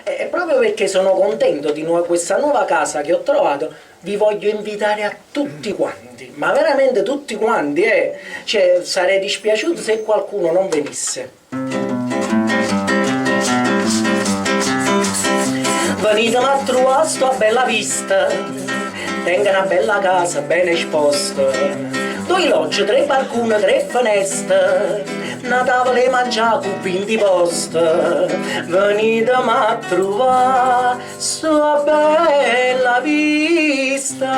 E proprio perché sono contento di questa nuova casa che ho trovato, vi voglio invitare a tutti quanti, ma veramente tutti quanti, Cioè, sarei dispiaciuto se qualcuno non venisse. Venitemi a trovare, sto a bella vista, tengo una bella casa ben esposta, due logge, 3 balconi, 3 finestre, una tavola e mangiare con 20 posti. Venitemi a trovare, sto a bella vista.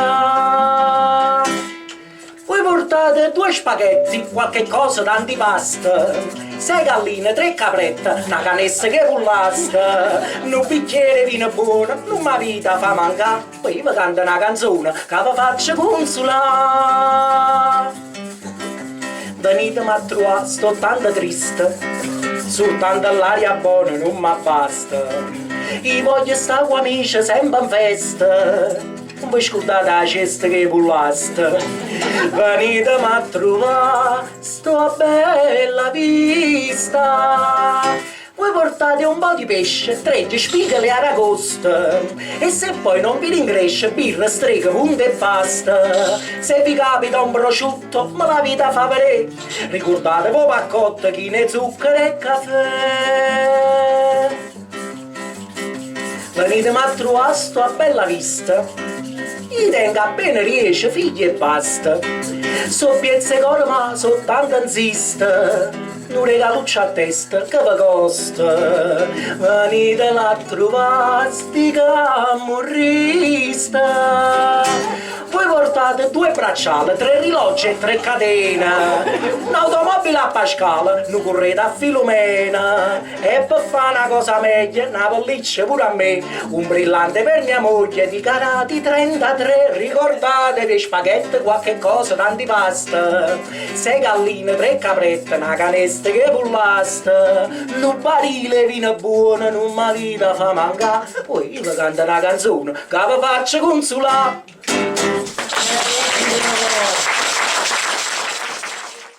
Voi portate 2 spaghetti, qualche cosa d'antipasto, 6 galline, 3 caprette, una canessa che pullasta, un bicchiere vino buono, non ma vita fa mancare, poi vi canta una canzone che vi faccio consolare. Venitemi a trovare, sto tanto triste, soltanto l'aria buona non mi basta, io voglio stare con amici sempre in festa. Non vi scordate la cesta che pullaste, venitemi a trovare, sto a bella vista. Voi portate un po' di pesce, 3 spigoli e aragoste, e se poi non vi ringresce, birra, strega, punta e basta. Se vi capita un prosciutto, me la vita fa vedere, ricordatevi paccotte, chine, zucchero e caffè. Venitemi a trovare, sto a bella vista. Gli tenga appena riesce, figli e basta. So piezze coro ma soltanto insiste, un regaluccio a testa che vi costa. Venitela a trovare, sti camorrista. Voi portate 2 bracciali, 3 riloggi e 3 catene, un'automobile a Pascale, non correte a Filomena, e per fare una cosa meglio, una pelliccia pure a me, un brillante per mia moglie di carati 33, ricordatevi spaghetti, qualche cosa d'antipasta, 6 galline, 3 caprette, una canesta che pullasta, un barile vino buono, non ma vita fa mancare, poi io vi canto una canzone che vi faccio consolare.